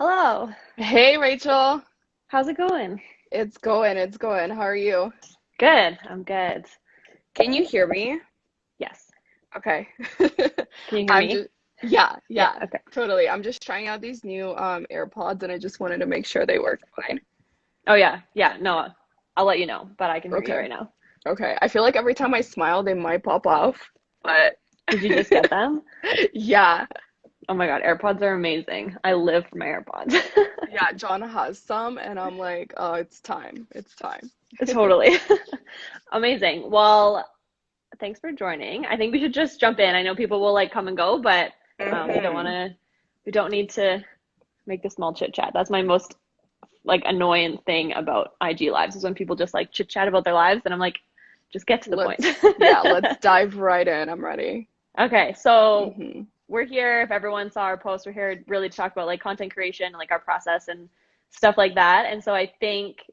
Hello. Hey Rachel, How's it going? it's going. How are you? Good. I'm good. Can you hear me? Yes. Okay. Can you hear I'm me? just yeah, Yeah. yeah, Okay. totally. I'm just trying out these new AirPods and I just wanted to make sure they work fine. Oh yeah. Yeah. No, I'll let you know, but I can hear you Okay. right now. Okay. I feel like every time I smile they might pop off, but Did you just get them? yeah. Oh my God. AirPods are amazing. I live for my AirPods. Yeah, John has some and I'm like, "Oh, it's time. It's time." Totally. Amazing. Well, thanks for joining. I think we should just jump in. I know people will like come and go, but Hmm. we don't need to make this small chit chat. That's my most like annoying thing about IG lives is when people just like chit chat about their lives, and I'm like, just get to the point. Let's dive right in. I'm ready. Okay, so Hmm. we're here. If everyone saw our post, we're here really to talk about like content creation, like our process and stuff like that. And so I think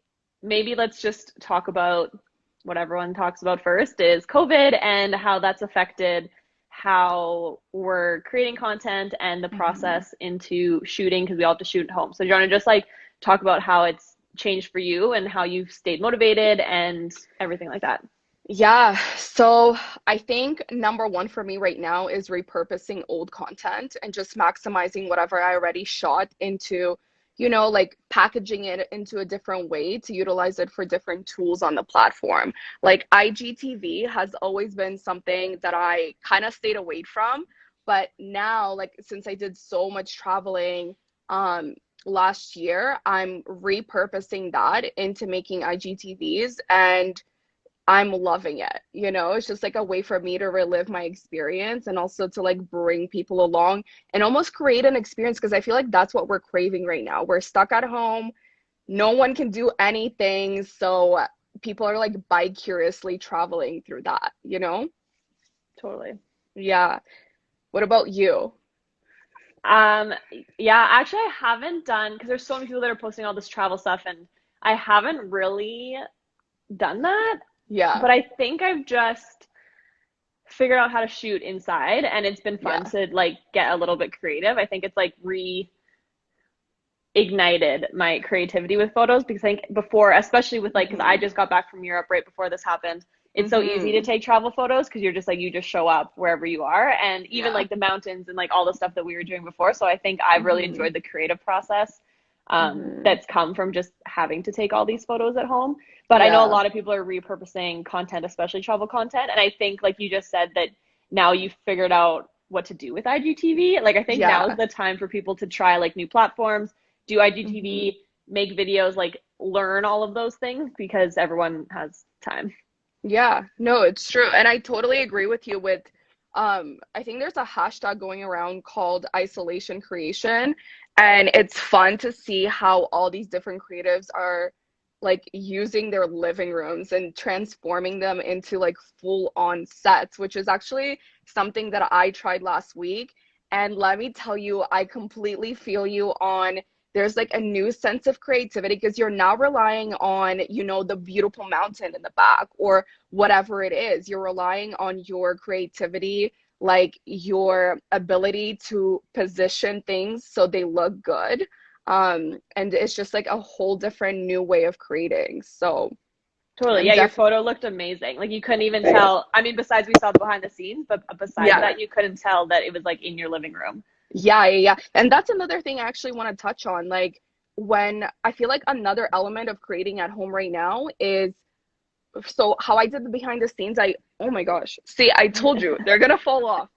maybe let's just talk about what everyone talks about first is COVID and how that's affected how we're creating content and the Hmm. process into shooting because we all have to shoot at home. So do you want to just like talk about how it's changed for you and how you've stayed motivated and everything like that? Yeah, so I think number one for me right now is repurposing old content and just maximizing whatever I already shot into, like packaging it into a different way to utilize it for different tools on the platform. Like IGTV has always been something that I kind of stayed away from, but now, like since I did so much traveling, last year, I'm repurposing that into making IGTVs and I'm loving it. It's just like a way for me to relive my experience and also to like bring people along and almost create an experience because I feel like that's what we're craving right now. We're stuck at home, no one can do anything. So people are like bi curiously traveling through that? Totally. Yeah. What about you? Um, yeah, actually, I haven't done because there's so many people that are posting all this travel stuff, and I haven't really done that. Yeah. But I think I've just figured out how to shoot inside, and it's been fun Yeah. to like get a little bit creative. I think it's like reignited my creativity with photos because I think before, especially with like, because I Hmm. just got back from Europe right before this happened. It's so easy to Hmm. take travel photos because you're just like you just show up wherever you are, and even Yeah. like the mountains and like all the stuff that we were doing before. So I think I've really Hmm. enjoyed the creative process Hmm. that's come from just having to take all these photos at home. But I know a Yeah. lot of people are repurposing content, especially travel content, and I think like you just said that now you've figured out what to do with IGTV. Like I think now is Yeah. the time for people to try like new platforms, do Hmm. IGTV, make videos, like learn all of those things because everyone has time. Yeah, no, it's true. And I totally agree with you with I think there's a hashtag going around called isolation creation, and it's fun to see how all these different creatives are like using their living rooms and transforming them into like full on sets, which is actually something that I tried last week. And let me tell you, I completely feel you on there's like a new sense of creativity because you're now relying on, the beautiful mountain in the back or whatever it is. You're relying on your creativity, like your ability to position things so they look good. And it's just like a whole different new way of creating. So Totally. I'm Yeah, your definitely, photo looked amazing. Like you couldn't even tell. I mean, besides we saw the behind the scenes, but besides yeah. that, you couldn't tell that it was like in your living room. Yeah. And that's another thing I actually want to touch on. Like, when I feel like another element of creating at home right now is so how I did the behind the scenes, oh my gosh. See, I told you they're gonna fall off.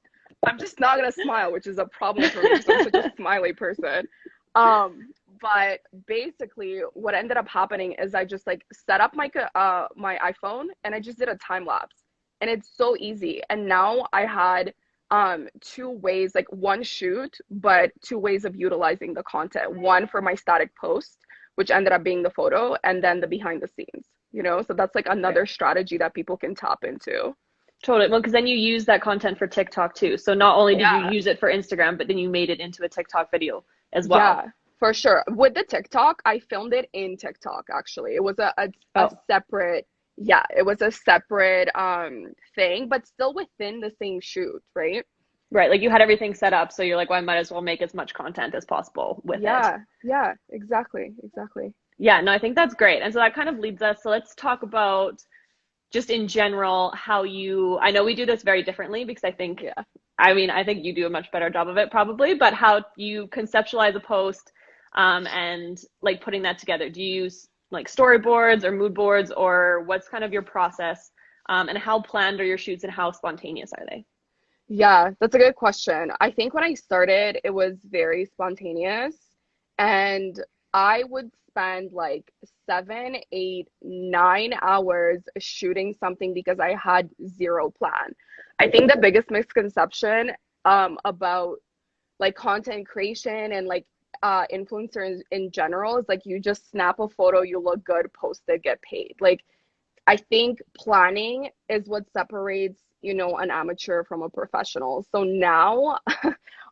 I'm just not gonna smile, which is a problem for me because I'm such a smiley person. But basically what ended up happening is I just like set up my iPhone and I just did a time lapse. And it's so easy. And now I had two ways, like one shoot, but two ways of utilizing the content. One for my static post, which ended up being the photo, and then the behind the scenes. So that's like Right. another strategy that people can tap into. Totally. Well, because then you use that content for TikTok too. So not only did you Yeah. use it for Instagram, but then you made it into a TikTok video as well. Yeah, for sure. With the TikTok, I filmed it in TikTok actually. It was a Oh, separate, yeah, it was a separate thing, but still within the same shoot, right? Right. Like you had everything set up, so you're like, well, I might as well make as much content as possible with it. Yeah, yeah, exactly, exactly. Yeah, no, I think that's great. And so that kind of leads us. So let's talk about just in general how you, I know we do this very differently because Yeah. I mean, I think you do a much better job of it probably, but how you conceptualize a post and like putting that together. Do you use like storyboards or mood boards or what's kind of your process and how planned are your shoots and how spontaneous are they? Yeah, that's a good question. I think when I started, it was very spontaneous, and I would spend like 7, 8, 9 hours shooting something because I had zero plan. I think the biggest misconception about like content creation and like influencers in general is like you just snap a photo, you look good, post it, get paid. Like I think planning is what separates, an amateur from a professional. So now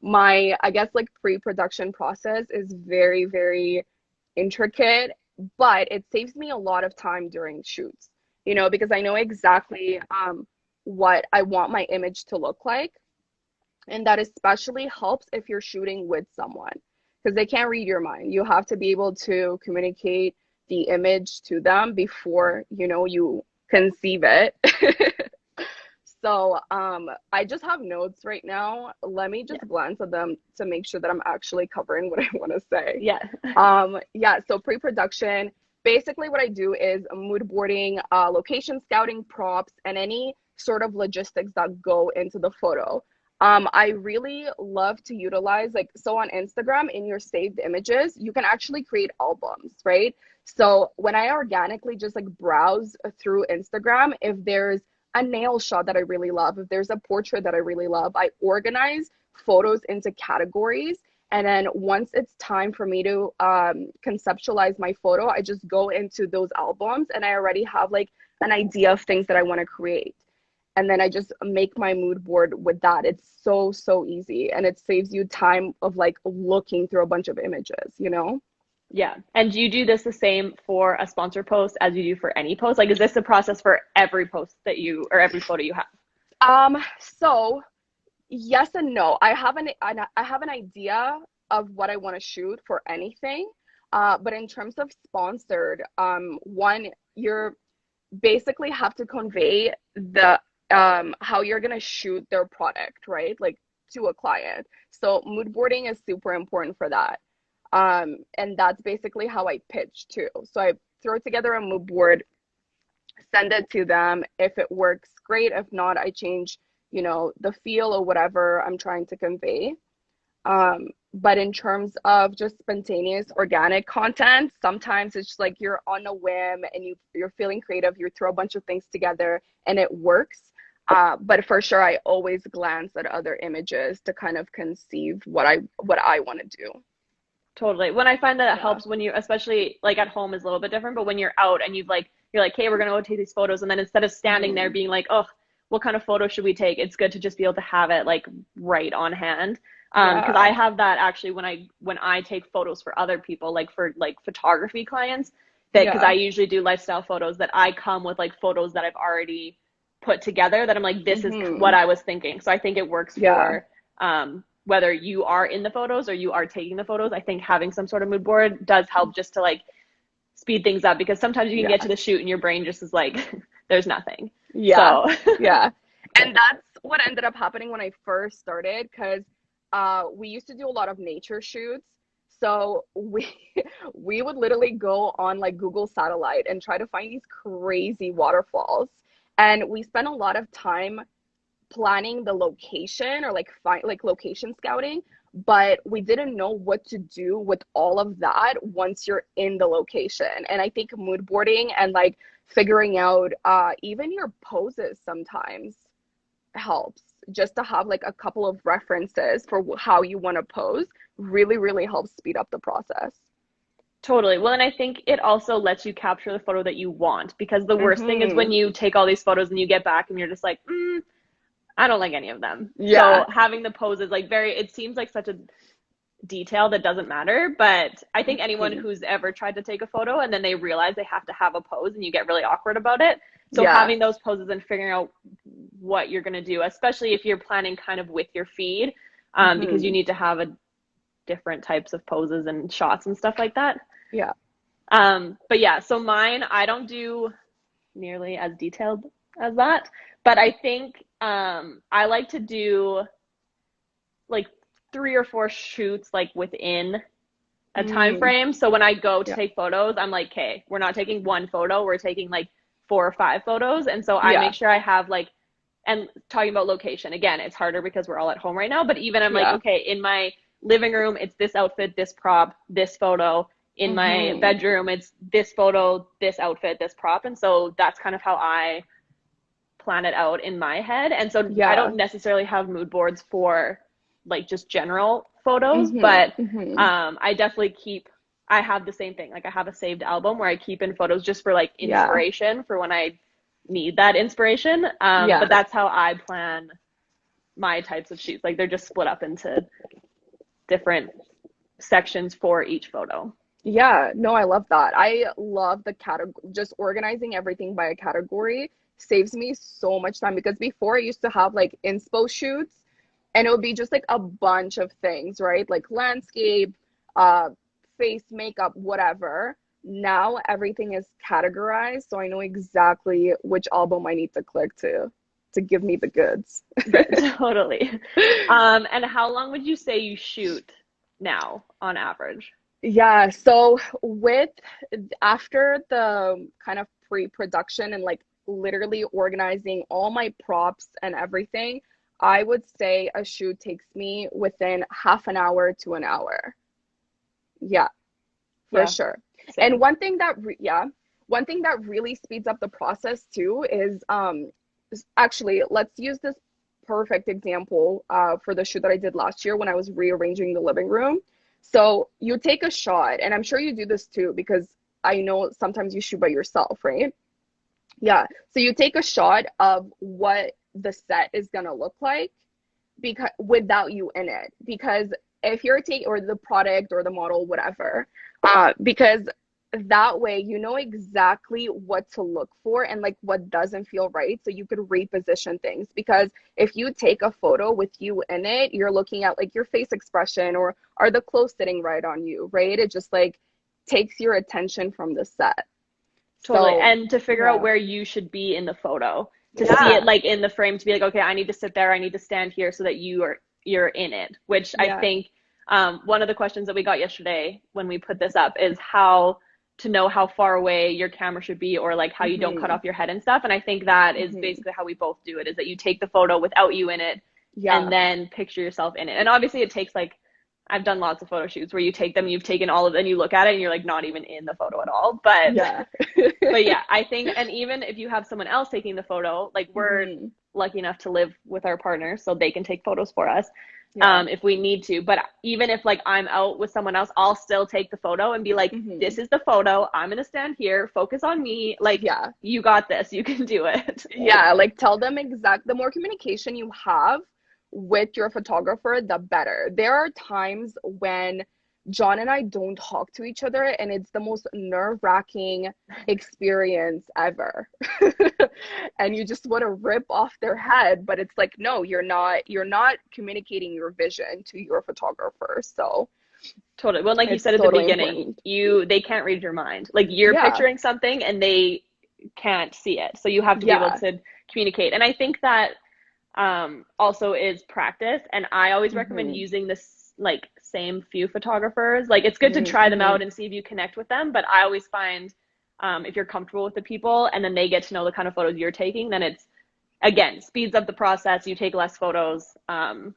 my, I guess, like pre-production process is very, very intricate, but it saves me a lot of time during shoots, because I know exactly what I want my image to look like. And that especially helps if you're shooting with someone because they can't read your mind. You have to be able to communicate the image to them before, you conceive it. So, I just have notes right now. Let me Yeah. just glance at them to make sure that I'm actually covering what I want to say. Yeah. Yeah, so pre-production, basically what I do is mood boarding, location scouting, props, and any sort of logistics that go into the photo. I really love to utilize like so on Instagram in your saved images, you can actually create albums, right? So when I organically just like browse through Instagram, if there's a nail shot that I really love, if there's a portrait that I really love, I organize photos into categories. And then once it's time for me to conceptualize my photo, I just go into those albums and I already have like an idea of things that I want to create. And then I just make my mood board with that. It's so, so easy. And it saves you time of like looking through a bunch of images. Yeah. And do you do this the same for a sponsor post as you do for any post? Like, is this the process for every post that you or every photo you have? So yes and no. I have an idea of what I want to shoot for anything. But in terms of sponsored, one, you're basically have to convey the how you're gonna shoot their product, right? Like to a client. So mood boarding is super important for that. And that's basically how I pitch too. So I throw together a mood board, send it to them. If it works, great. If not, I change, the feel or whatever I'm trying to convey. But in terms of just spontaneous organic content, sometimes it's just like you're on a whim and you're feeling creative, you throw a bunch of things together and it works. But for sure, I always glance at other images to kind of conceive what I want to do. Totally. When I find that it Yeah. helps when you, especially like at home is a little bit different, but when you're out and you're like, hey, we're gonna go take these photos, and then instead of standing there Mhm. being like, oh, what kind of photo should we take? It's good to just be able to have it like right on hand. Because I Yeah. have that actually when I take photos for other people, like for like photography clients, that because I Yeah. usually do lifestyle photos, that I come with like photos that I've already put together that I'm like, this is what Hmm. I was thinking. So I think it works Yeah. for whether you are in the photos or you are taking the photos. I think having some sort of mood board does help just to like speed things up because sometimes you can get to Yeah. the shoot and your brain just is like, there's nothing. Yeah. So, Yeah. And that's what ended up happening when I first started because we used to do a lot of nature shoots. So we we would literally go on like Google Satellite and try to find these crazy waterfalls. And we spent a lot of time planning the location or like find like location scouting, but we didn't know what to do with all of that once you're in the location. And I think mood boarding and like figuring out even your poses sometimes helps, just to have like a couple of references for how you want to pose really, really helps speed up the process. totally. Well, and I think it also lets you capture the photo that you want because the worst thing is when Hmm. you take all these photos and you get back and you're just like, I don't like any of them. Yeah. So having the poses like it seems like such a detail that doesn't matter. But I think anyone Mhm. who's ever tried to take a photo and then they realize they have to have a pose and you get really awkward about it. So Yeah. having those poses and figuring out what you're going to do, especially if you're planning kind of with your feed, because you Hmm. need to have a different types of poses and shots and stuff like that. Yeah. But yeah, so mine, I don't do nearly as detailed as that, but I think I like to do like 3 or 4 shoots like within a time Mm, frame. So when I go to yeah. take photos, I'm like, okay, we're not taking one photo, we're taking like 4 or 5 photos. And so I Yeah. make sure I have like, and talking about location, again, it's harder because we're all at home right now, but even I'm like, Yeah. okay, in my living room, it's this outfit, this prop, this photo. In my Hmm. bedroom, it's this photo, this outfit, this prop. And so that's kind of how I plan it out in my head. And so I Yeah. don't necessarily have mood boards for like just general photos, Hmm. but Hmm. I definitely keep, I have the same thing. Like I have a saved album where I keep in photos just for like Yeah. inspiration for when I need that inspiration. But Yeah. that's how I plan my types of shoots. Like they're just split up into different sections for each photo. Yeah, no, I love that. I love the category, just organizing everything by a category saves me so much time because before I used to have like inspo shoots and it would be just like a bunch of things, right? Like landscape, uh, face makeup, whatever. Now everything is categorized, so I know exactly which album I need to click to give me the goods. Totally. And how long would you say you shoot now on average? Yeah, so with after the kind of pre-production and like literally organizing all my props and everything, I would say a shoot takes me within half an hour to an hour. Yeah, for Yeah, sure. And same. one thing that really speeds up the process too is actually let's use this perfect example for the shoot that I did last year when I was rearranging the living room. So you take a shot, and I'm sure you do this too because I know sometimes you shoot by yourself, right? Yeah. So you take a shot of what the set is gonna look like because without you in it. Because if you're taking or the product or the model, whatever, because that way you know exactly what to look for and like what doesn't feel right. So you could reposition things. Because if you take a photo with you in it, you're looking at like your face expression or are the clothes sitting right on you, right? It just like takes your attention from the set. Totally. So And to figure out yeah. where you should be in the photo, to see it Yeah. like in the frame, to be like, okay, I need to sit there, I need to stand here so that you're in it. Which I Yeah. think one of the questions that we got yesterday when we put this up is how to know how far away your camera should be or like how you don't cut Hmm. off your head and stuff. And I think that is Hmm. basically how we both do it, is that you take the photo without you in it and Yeah. then picture yourself in it. And obviously it takes like I've done lots of photo shoots where you take them, you've taken all of them, you look at it and you're like not even in the photo at all. Yeah. But yeah, I think, and even if you have someone else taking the photo, like we're Hmm. lucky enough to live with our partners, so they can take photos for us Yeah. if we need to. But even if like I'm out with someone else, I'll still take the photo and be like, Hmm. this is the photo. I'm gonna stand here, focus on me. Like Yeah. you got this, you can do it. Yeah. Like tell them the more communication you have with your photographer, the better. There are times when John and I don't talk to each other, and it's the most nerve-wracking experience ever. And you just want to rip off their head, but it's like, no, you're not communicating your vision to your photographer. So Totally. Well, like you it's said at the totally beginning, important. they can't read your mind. Like you're Yeah. picturing something and they can't see it. So you have to be able Yeah. to communicate. And I think that also is practice. And I always recommend Hmm. using this like same few photographers. Like it's good to try them Hmm. out and see if you connect with them. But I always find if you're comfortable with the people and then they get to know the kind of photos you're taking, then it's again speeds up the process. You take less photos. And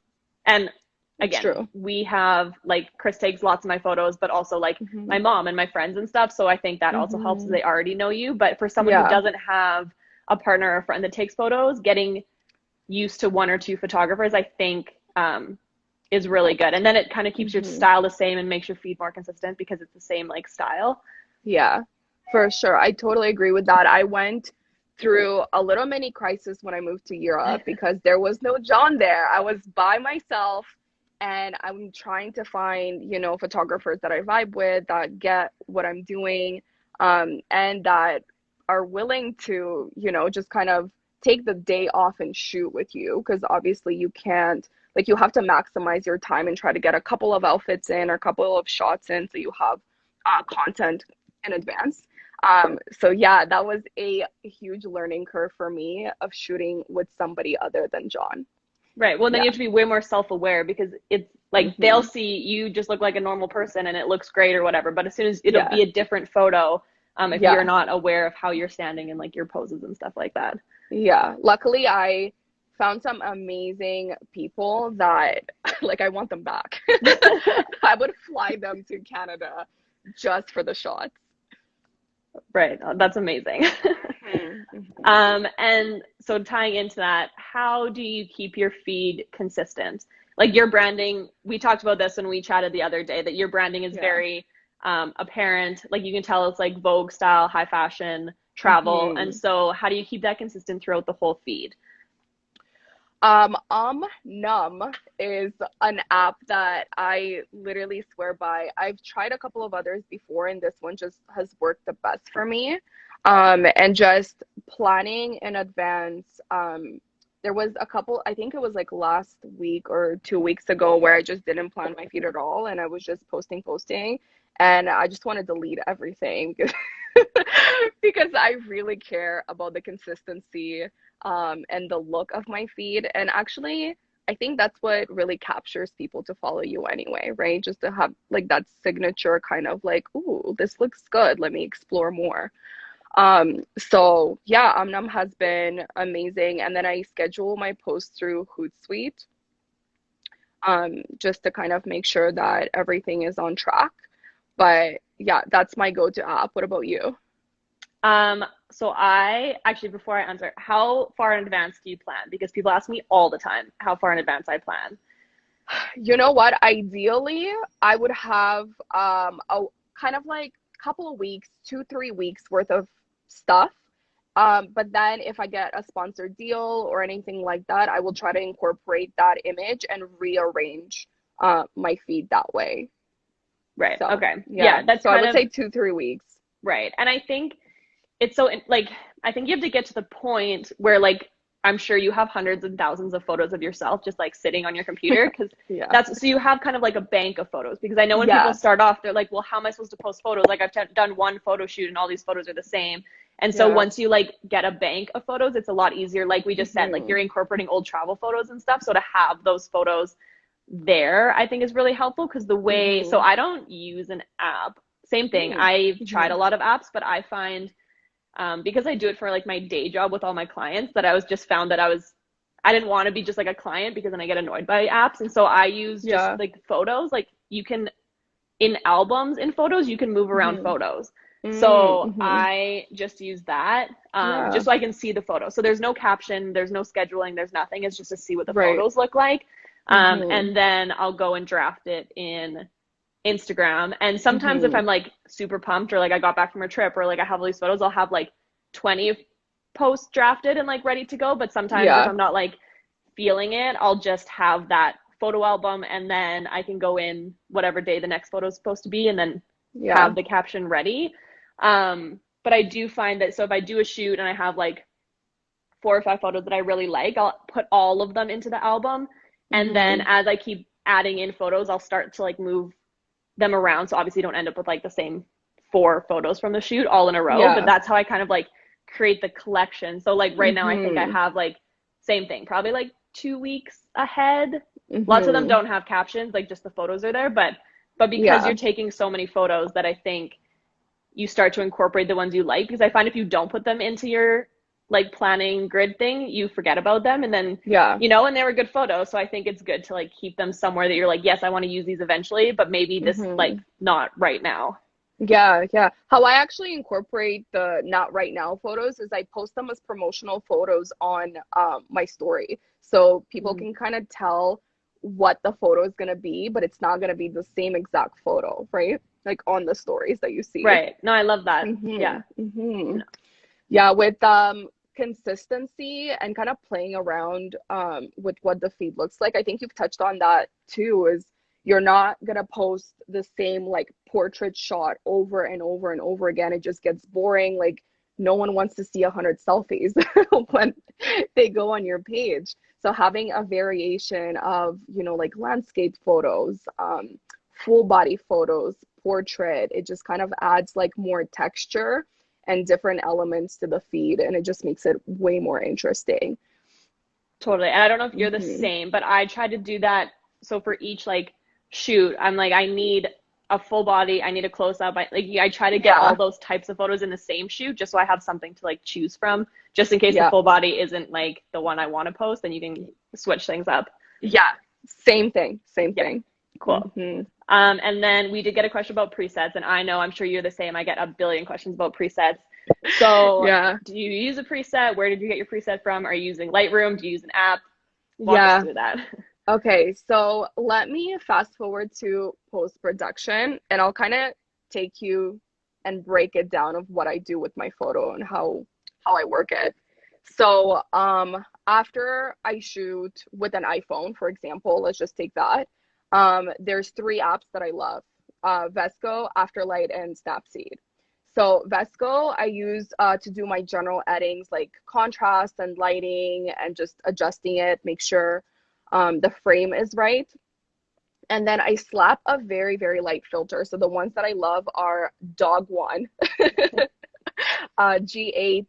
It's again, true. we have like Chris takes lots of my photos, but also like Hmm. my mom and my friends and stuff. So I think that also helps because Hmm. they already know you. But for someone who Yeah. doesn't have a partner or a friend that takes photos, getting used to 1 or 2 photographers, I think is really good. And then it kind of keeps your Hmm. style the same and makes your feed more consistent because it's the same like style. Yeah, for sure. I totally agree with that. I went through a little mini crisis when I moved to Europe because there was no John there. I was by myself and I'm trying to find, photographers that I vibe with that get what I'm doing, and that are willing to, just kind of take the day off and shoot with you, because obviously you can't, like, you have to maximize your time and try to get a couple of outfits in or a couple of shots in so you have content in advance. So yeah, that was a huge learning curve for me of shooting with somebody other than John. Right. Well, then Yeah. you have to be way more self-aware because it's like they'll Hmm. see you just look like a normal person and it looks great or whatever. But as soon as it'll Yeah. be a different photo, if you're Yeah. not aware of how you're standing and like your poses and stuff like that. Yeah. Luckily, I found some amazing people that like I want them back. I would fly them to Canada just for the shots. Right. That's amazing. Hmm. And so tying into that, how do you keep your feed consistent? Like your branding, we talked about this when we chatted the other day, that your branding is Yeah. very apparent. Like you can tell it's like Vogue style, high fashion, travel. And Hmm. so how do you keep that consistent throughout the whole feed? Num is an app that I literally swear by. I've tried a couple of others before, and this one just has worked the best for me. And just planning in advance. There was a couple, I think it was like last week or 2 weeks ago, where I just didn't plan my feed at all, and I was just posting, and I just want to delete everything because I really care about the consistency and the look of my feed. And actually, I think that's what really captures people to follow you anyway, right? Just to have like that signature kind of like, ooh, this looks good. Let me explore more. So yeah, Omnum has been amazing. And then I schedule my posts through Hootsuite, just to kind of make sure that everything is on track. But yeah, that's my go-to app. What about you? So I actually, before I answer, how far in advance do you plan? Because people ask me all the time how far in advance I plan. You know what? Ideally, I would have a kind of like couple of weeks, 2, 3 weeks worth of stuff. But then if I get a sponsored deal or anything like that, I will try to incorporate that image and rearrange my feed that way. Right. So Okay. yeah. Yeah, that's So I kind would of say 2, 3 weeks. right. And I think it's so like I think you have to get to the point where like I'm sure you have hundreds and thousands of photos of yourself just like sitting on your computer because Yeah. that's so you have kind of like a bank of photos because I know when people Yeah. start off they're like, well, how am I supposed to post photos? Like I've done one photo shoot and all these photos are the same. And so Yeah. once you like get a bank of photos, it's a lot easier. Like we just said, like Hmm. you're incorporating old travel photos and stuff. So to have those photos there, I think is really helpful because the way, so Hmm. I don't use an app. Same thing. Hmm. I've tried Hmm. a lot of apps, but I find because I do it for like my day job with all my clients that I was just found that I didn't want to be just like a client because then I get annoyed by apps. And so I use just Yeah. like photos. Like you can in albums in photos, you can move around Hmm. photos. So Hmm. I just use that Yeah. just so I can see the photo. So there's no caption, there's no scheduling, there's nothing. It's just to see what the Right. photos look like. Hmm. And then I'll go and draft it in Instagram. And sometimes if Hmm. I'm like super pumped or like I got back from a trip or like I have all these photos, I'll have like 20 posts drafted and like ready to go. But sometimes if Yeah. I'm not like feeling it, I'll just have that photo album and then I can go in whatever day the next photo is supposed to be and then Yeah. have the caption ready. But I do find that so if I do a shoot and I have like 4 or 5 photos that I really like, I'll put all of them into the album. And then Hmm. as I keep adding in photos, I'll start to like move them around. So obviously you don't end up with like the same 4 photos from the shoot all in a row, but Yeah. that's how I kind of like create the collection. So like right now I think I Hmm. have like same thing, probably like 2 weeks ahead. Lots of them Hmm. don't have captions, like just the photos are there, but because Yeah. you're taking so many photos that I think you start to incorporate the ones you like because I find if you don't put them into your like planning grid thing, you forget about them and then Yeah. and they were good photos. So I think it's good to like keep them somewhere that you're like, yes, I want to use these eventually, but maybe this like Hmm. not right now. Yeah, yeah. How I actually incorporate the not right now photos is I post them as promotional photos on my story. So people Mm-hmm. can kind of tell what the photo is gonna be, but it's not gonna be the same exact photo, right? Like on the stories that you see. Right. No, I love that. Hmm. Yeah. Hmm. No. Yeah, with consistency and kind of playing around with what the feed looks like. I think you've touched on that too, is you're not gonna post the same like portrait shot over and over and over again. It just gets boring. Like no one wants to see 100 selfies when they go on your page. So having a variation of, like landscape photos, full body photos, portrait, it just kind of adds like more texture and different elements to the feed, and it just makes it way more interesting. Totally. And I don't know if you're the Hmm. same, but I try to do that. So for each like shoot, I'm like, I need a full body, I need a close up. I try to get all Yeah, those types of photos in the same shoot just so I have something to like choose from, just in case the yeah, full body isn't like the one I want to post, then you can switch things up. yeah. Same thing, same Yep. thing. Cool. Hmm. And then we did get a question about presets, and I know I'm sure you're the same. I get a billion questions about presets. So, Yeah, do you use a preset? Where did you get your preset from? Are you using Lightroom? Do you use an app? Walk us yeah. through that. Okay, so let me fast forward to post-production and I'll kind of take you and break it down of what I do with my photo and how I work it. So, after I shoot with an iPhone, for example, let's just take that. There's three apps that I love. Vesco, Afterlight, and Snapseed. So Vesco I use to do my general editings like contrast and lighting and just adjusting it, make sure the frame is right. And then I slap a very, very light filter. So the ones that I love are Dog One, G8,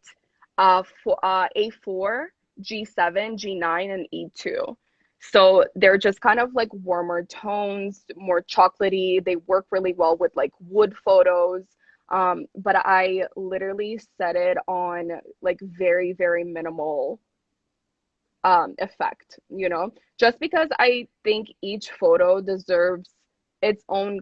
A4, G7, G9, and E2. So they're just kind of like warmer tones, more chocolatey. They work really well with like wood photos. But I literally set it on like very, very minimal effect, just because I think each photo deserves its own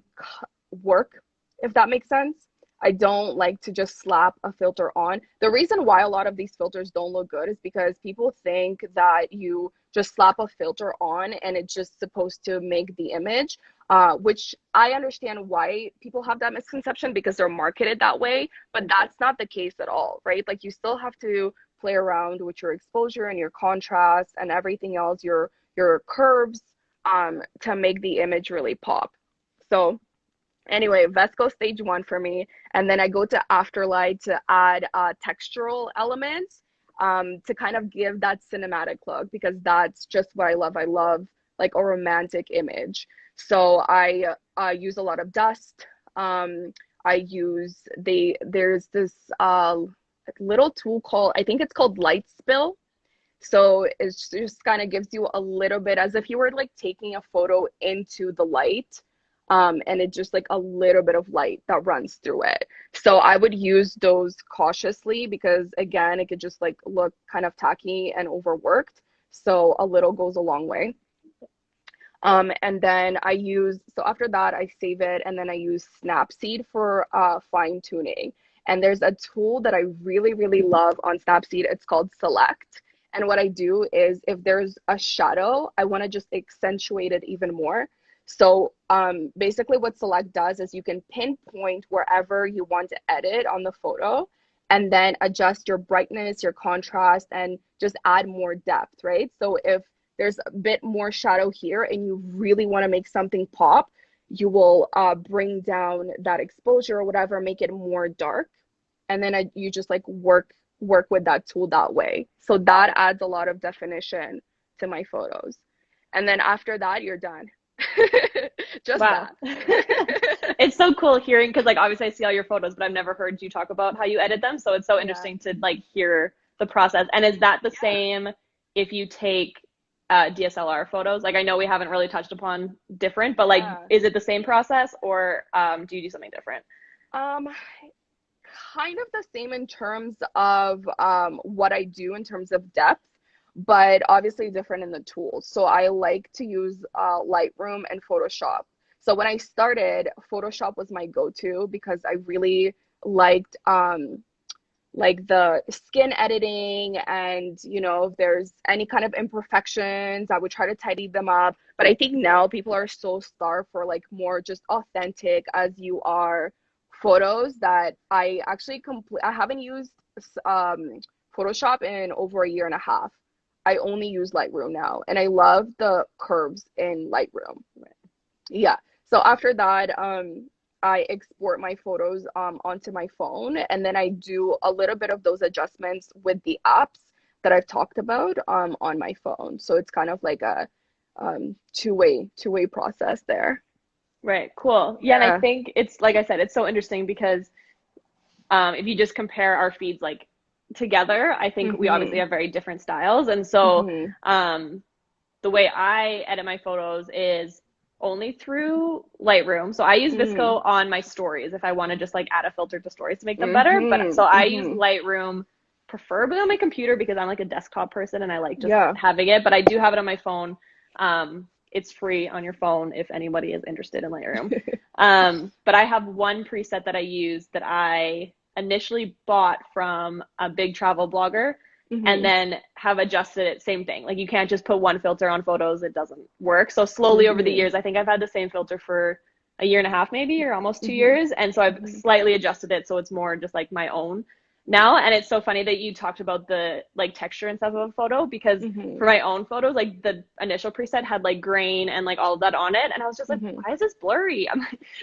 work, if that makes sense. I don't like to just slap a filter on. The reason why a lot of these filters don't look good is because people think that you just slap a filter on and it's just supposed to make the image, which I understand why people have that misconception because they're marketed that way, but that's not the case at all, right? Like you still have to play around with your exposure and your contrast and everything else, your curves, to make the image really pop. So anyway, Vesco stage one for me, and then I go to Afterlight to add textural elements, to kind of give that cinematic look because that's just what I love. I love like a romantic image. So I use a lot of dust. I use there's this little tool called, I think it's called Light Spill. So it just kind of gives you a little bit as if you were like taking a photo into the light. And it's just like a little bit of light that runs through it. So I would use those cautiously because again, it could just like look kind of tacky and overworked. So a little goes a long way. And then so after that, I save it and then I use Snapseed for fine tuning. And there's a tool that I really, really love on Snapseed. It's called Select. And what I do is if there's a shadow, I want to just accentuate it even more. So basically what Select does is you can pinpoint wherever you want to edit on the photo and then adjust your brightness, your contrast, and just add more depth, right? So if there's a bit more shadow here and you really want to make something pop, you will bring down that exposure or whatever, make it more dark. And then you just like work with that tool that way. So that adds a lot of definition to my photos. And then after that, you're done. Just Wow. that. It's so cool hearing because like obviously I see all your photos, but I've never heard you talk about how you edit them. So it's so Yeah. interesting to like hear the process. And is that the Yeah. same if you take DSLR photos? Like I know we haven't really touched upon different, but like Yeah. is it the same process or do you do something different? Um, kind of the same in terms of what I do in terms of depth, but obviously different in the tools. So I like to use Lightroom and Photoshop. So when I started, Photoshop was my go-to because I really liked like the skin editing and if there's any kind of imperfections, I would try to tidy them up. But I think now people are so starved for like more just authentic as you are photos that I actually I haven't used Photoshop in over a year and a half. I only use Lightroom now and I love the curves in Lightroom. Yeah. So after that, I export my photos onto my phone, and then I do a little bit of those adjustments with the apps that I've talked about on my phone. So it's kind of like a two-way process there. Right, cool. Yeah, and I Yeah. think it's like I said, it's so interesting because if you just compare our feeds like together, I think we obviously Mm-hmm. have very different styles. And so Mm-hmm. um, the way I edit my photos is only through Lightroom. So I use Mm-hmm. VSCO on my stories if I want to just like add a filter to stories to make them better. But Mm-hmm. so I use Mm-hmm. Lightroom preferably on my computer because I'm like a desktop person and I like just Yeah. having it, but I do have it on my phone. It's free on your phone if anybody is interested in Lightroom. But I have one preset that I use that I initially bought from a big travel blogger and Mm-hmm. then have adjusted it. Same thing. Like you can't just put one filter on photos, it doesn't work. So slowly over the Mm-hmm. years, I think I've had the same filter for a year and a half maybe or almost two Mm-hmm. years. And so I've Mm-hmm. slightly adjusted it so it's more just like my own now. And it's so funny that you talked about the like texture and stuff of a photo because Mm-hmm. for my own photos, like the initial preset had like grain and like all of that on it. And I was just like, Mm-hmm. why is this blurry?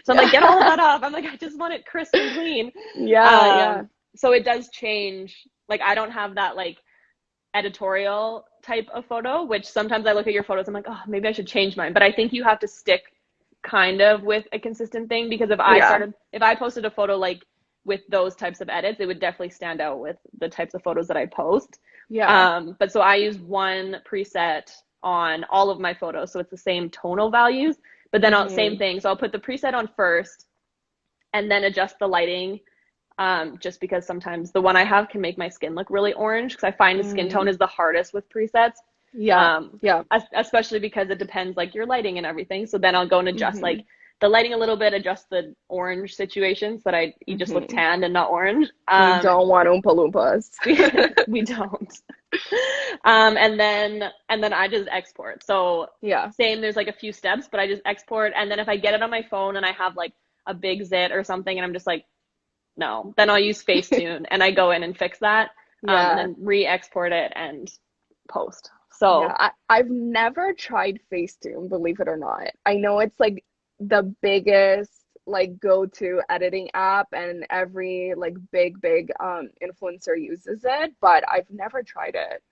So I'm like, get all of Yeah. that off. I'm like, I just want it crisp and clean. Yeah, yeah. So it does change. Like I don't have that like editorial type of photo, which sometimes I look at your photos, I'm like, oh, maybe I should change mine. But I think you have to stick kind of with a consistent thing because Yeah. if I posted a photo like with those types of edits, it would definitely stand out with the types of photos that I post. Yeah. But so I use one preset on all of my photos, so it's the same tonal values. But then same Mm-hmm. thing. So I'll put the preset on first, and then adjust the lighting just because sometimes the one I have can make my skin look really orange because I find the skin tone Mm. is the hardest with presets, Yeah. Yeah. especially because it depends like your lighting and everything. So then I'll go and adjust Mm-hmm. like the lighting a little bit, adjust the orange situation so that you just look Mm-hmm. tanned and not orange. We don't want Oompa Loompas. We don't. And then I just export. So Yeah. same, there's like a few steps, but I just export. And then if I get it on my phone and I have like a big zit or something, and I'm just like, no, then I'll use Facetune and I go in and fix that, and Yeah. then re-export it and post. Yeah. So I've never tried Facetune, believe it or not. I know it's like the biggest like go-to editing app and every like big influencer uses it, but I've never tried it.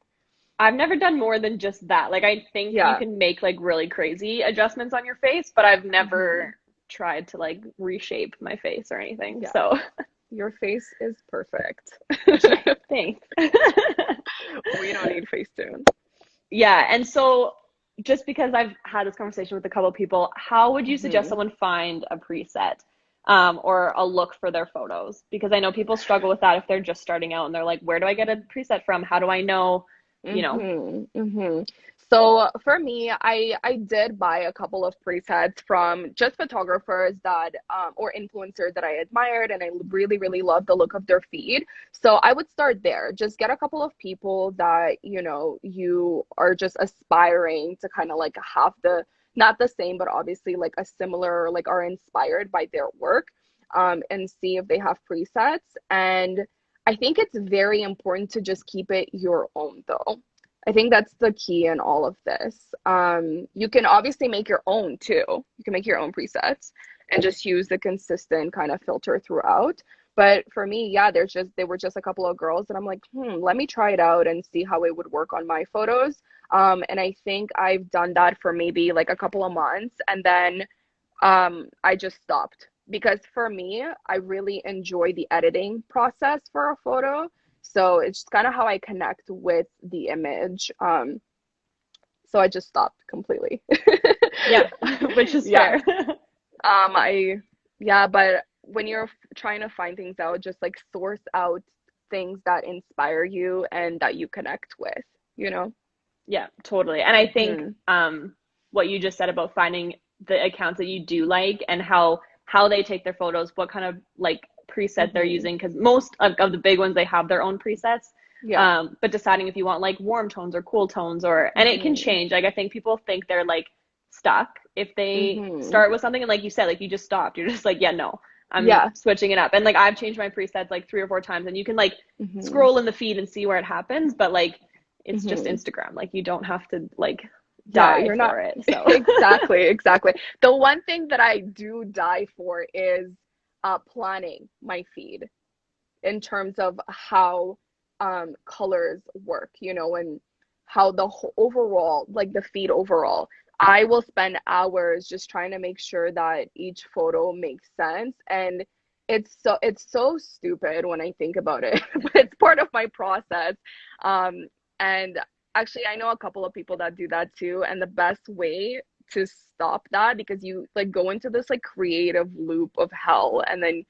I've never done more than just that. Like I think you Yeah. can make like really crazy adjustments on your face, but I've Hmm. never tried to like reshape my face or anything. Yeah. So Your face is perfect. thanks. We don't need Facetune. Yeah, and so just because I've had this conversation with a couple of people, how would you suggest Hmm. someone find a preset or a look for their photos? Because I know people struggle with that if they're just starting out and they're like, where do I get a preset from? How do I know, you know? Mm-hmm. So for me, I did buy a couple of presets from just photographers that or influencers that I admired and I really love the look of their feed. So I would start there. Just get a couple of people that, you are just aspiring to kind of like have the not the same, but obviously like a similar like are inspired by their work and see if they have presets. And I think it's very important to just keep it your own though. I think that's the key in all of this. You can obviously make your own too. You can make your own presets and just use the consistent kind of filter throughout. But for me, yeah, they were just a couple of girls and I'm like, let me try it out and see how it would work on my photos. And I think I've done that for maybe like a couple of months and then I just stopped because for me, I really enjoy the editing process for a photo. So it's kind of how I connect with the image. So I just stopped completely. Yeah, which is Yeah. fair. I yeah, but when you're trying to find things out, just like source out things that inspire you and that you connect with, you know? Yeah, totally. And I think Hmm. what you just said about finding the accounts that you do like and how they take their photos, what kind of like preset they're Hmm. using, because most of the big ones they have their own presets. Yeah. But deciding if you want like warm tones or cool tones or and it can Hmm. change. Like I think people think they're like stuck if they Hmm. start with something and like you said, like you just stopped. You're just like, yeah, no, I'm Yeah. switching it up. And like I've changed my presets like three or four times and you can like Hmm. scroll in the feed and see where it happens, but like it's just Hmm. Instagram. Like you don't have to like Yeah, die you're not for it. So exactly, exactly. The one thing that I do die for is planning my feed in terms of how colors work, you know, and how the whole overall, like the feed overall. I will spend hours just trying to make sure that each photo makes sense. And it's so stupid when I think about it, but it's part of my process. Um, and actually I know a couple of people that do that too. And the best way to stop that, because you like go into this like creative loop of hell, and then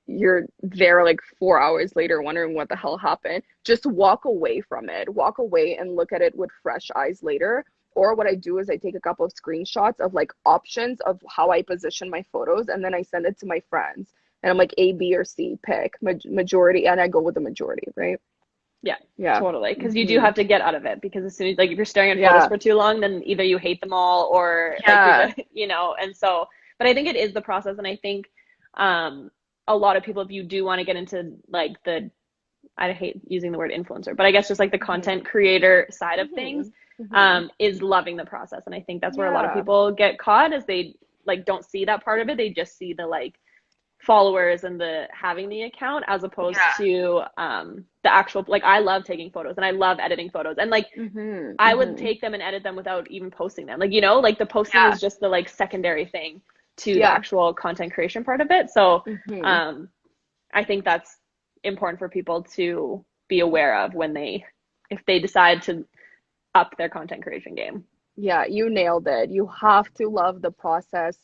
you're there like 4 hours later wondering what the hell happened. Just walk away from it. Walk away and look at it with fresh eyes later. Or what I do is I take a couple of screenshots of like options of how I position my photos, and then I send it to my friends. And I'm like A, B, or C, pick majority, and I go with the majority, right? yeah, Yeah. totally. Because you do Hmm. have to get out of it. Because as soon as, like, if you're staring at photos Yeah. for too long, then either you hate them all or, like, you're Yeah. just, and so, but I think it is the process. And I think um, a lot of people, if you do want to get into, like, I hate using the word influencer, but I guess just like the Hmm. content creator side of things, Hmm. Hmm. is loving the process. And I think that's where a lot of Yeah. people get caught is they, like, don't see that part of it. They just see the, like, followers and the having the account as opposed Yeah. to the actual, like, I love taking photos and I love editing photos, and like Hmm. I would Hmm. take them and edit them without even posting them, like, like the posting Yeah. is just the, like, secondary thing to the Yeah. actual content creation part of it. So Hmm. um I think that's important for people to be aware of when they, if they decide to up their content creation game. Yeah, you nailed it. You have to love the process.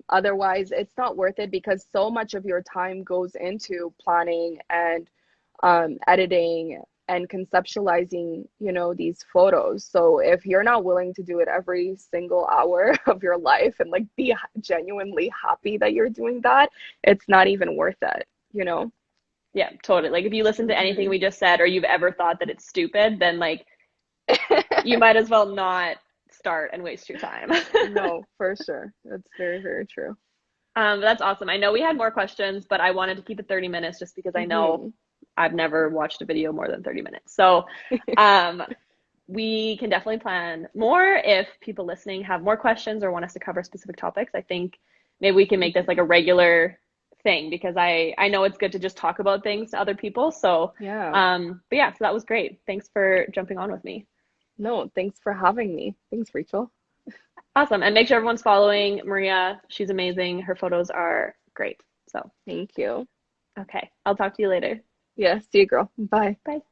Otherwise, it's not worth it, because so much of your time goes into planning and editing and conceptualizing, these photos. So if you're not willing to do it every single hour of your life and like be genuinely happy that you're doing that, it's not even worth it, you know? Yeah, totally. Like, if you listen to anything Hmm. we just said or you've ever thought that it's stupid, then, like, you might as well not start and waste your time. No, for sure. That's very, very true. That's awesome. I know we had more questions, but I wanted to keep it 30 minutes just because I know Hmm. I've never watched a video more than 30 minutes. So, um, we can definitely plan more if people listening have more questions or want us to cover specific topics. I think maybe we can make this like a regular thing because I know it's good to just talk about things to other people. So, Yeah. but yeah, so that was great. Thanks for jumping on with me. No, thanks for having me. Thanks, Rachel. Awesome. And make sure everyone's following Maria. She's amazing. Her photos are great. So, Thank you. okay. I'll talk to you later. Yeah, see you, girl. Bye. Bye.